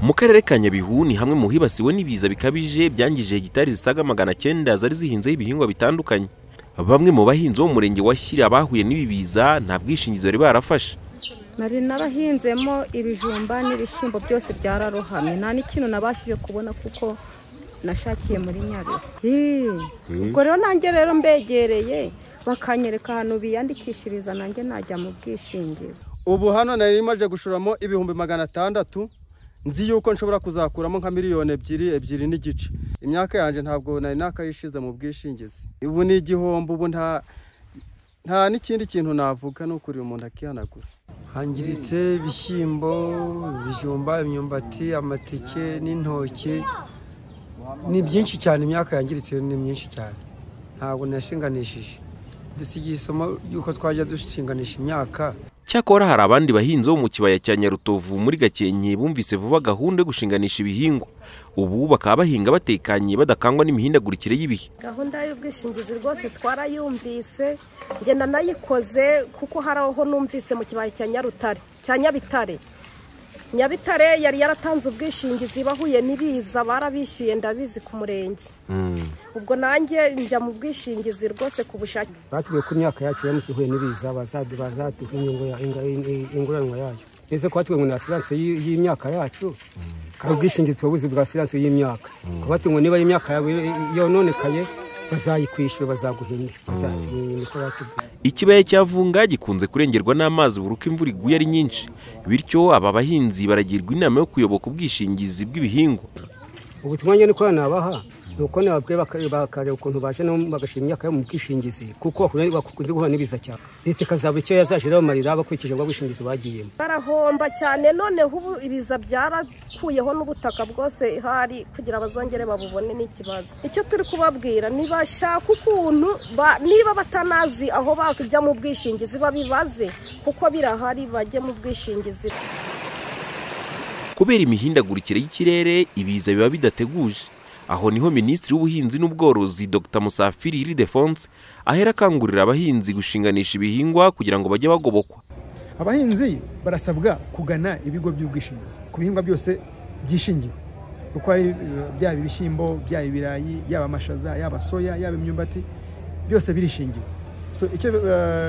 Mu karere ka Nyabihu ni hamwe mu hibasiwe n'ibiza bikabije byangije hegitari zisaga 900 zari zihinzeho ibihingwa bitandukanye. Bamwe mu bahinzi bo mu murenge wa Shyira bahuye n'ibi biza nta bwishingizi bari barafashe. Nari narahinzemo ibijumba n'ibishyimbo byose byararohamye, nta n'ikintu nabashije kubona kuko nashakiye muri Nyabihu. Ubwo rero nanjye rero mbegereye bakanyereka ahantu biyandikishiriza nanjye najya mu bwishingizi. Ubu hano nari maje gushoramo ibihumbi 600, nzi yuko nshobora kuzakuramo nka miliyoni ebyiri n'igice. Imyaka yanje ntabwo nari nakayishize mu bwishingizi. Ubu ni igihombo, ubu nta n'ikindi kintu navuga no kuri umuntu akihanagura. Hangiritse ibishyimbo, ibijumba, imyumbati, amateke n'intoki. Ni byinshi cyane, imyaka yangiritse ni myinshi cyane. Ntabwo nashinganishije. Dusigiye isomo yuko twajya dushinganisha imyaka. Cyakora hari abandi bahinzi bo mu kibaya cya Nyarutovu muri Gakenke bumvise vuba gahunda yo gushinganisha ibihingwa. Ubu bakaba bahinga batekanye badakangwa n'imihindagurikire y'ibihe. Gahunda y'ubwishingizi rwose twarayumvise, ngenda nayikoze kuko haraho numvise mu kibaya cya Nyabitare yari yaratanze ubwishingizi bahuye n'ibiza barabishyuye ndabizi ku murenge. Ubwo nanjye njya mu bwishingizi rwose ku bushake. Batubwiye ko imyaka yacu yamutse ihuye n'ibiza bazaduha inguranwa yayo. Ese ko batubwiye ngo ni asiranse y'imyaka yacu, kandi ubwishingizi tubuze bwa asiranse y'imyaka. Ko batubwiye ngo niba imyaka yawe yononekaye bazayikwishyura, bazaguhinda. Ikibaya cya Vunga gikunze kurengerwa n'amazi buruko imvura iguye ari nyinshi, bityo aba bahinzi baragirwa inama yo kuyoboka ubwishingizi bw'ibihingwa. Ubutumwa nyine ko nabaha nuko nababwiye bakareba ukuntu baje no bagashira imyaka yo mu bwishingizi, kuko bakunze guhura n'ibiza cyane. Leta ikazaba icyo yazashiraho marira bakurikije ngo ubwishingizi bagiyemo. Barahomba cyane, none ubu ibiza byarakuyeho n'ubutaka bwose hari kugira bazongere babubone n'ikibazo. Icyo turi kubabwira nibashaka ukuntu niba batanazi aho bakujya mu bwishingizi babibaze, kuko birahari bajye mu bwishingizi. Kubera imihindagurikire y'ikirere ibiza biba bidateguje. Aho niho Minisitiri w'Ubuhinzi n'Ubworozi Dr Musafiri Ildefonse ahera akangurira abahinzi gushinganisha ibihingwa kugira ngo bajye bagobokwa. Abahinzi barasabwa kugana ibigo by'ubwishingizi ku bihingwa byose byishingiwe, uko ari byaba ibishyimbo, byaba ibirayi, yaba amashaza, yaba soya, yaba imyumbati, byose birishingiwe.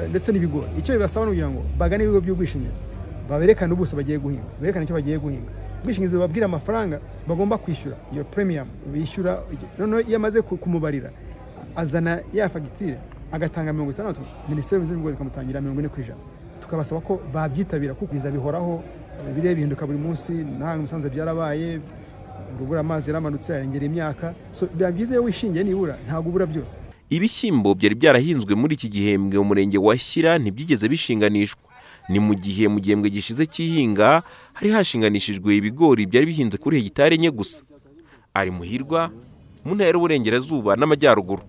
Ndetse n'ibigori. Icyo bibasaba kugira ngo bagane ibigo by'ubwishingizi baberekane ubuso bagiye guhinga, berekane icyo bagiye guhinga. Ubwishingizi babwira amafaranga bagomba kwishyura, iyo premium bishyura. Noneho iyo amaze kumubarira azana ya fagitire agatanga 60, Minisiteri y'Ubuzima ikamutangira 40%. Tukabasaba ko babyitabira kuko biza bihoraho, bire bihinduka buri munsi. Nta Musanze byarabaye, urubura amazi yaramanutse arengera imyaka. So byabyize yo wishingiye nibura ntago ubura byose. Ibishyimbo byari byarahinzwe muri iki gihembwe mu murenge wa Shyira ntibyigeze bishinganishwa. Ni mu gihe mu gihembwe gishize cy'ihinga hari hashinganishijwe ibigori byari bihinze kuri hegitari enye gusa. Ari Muhirwa mu ntara y'Uburengerazuba n'Amajyaruguru.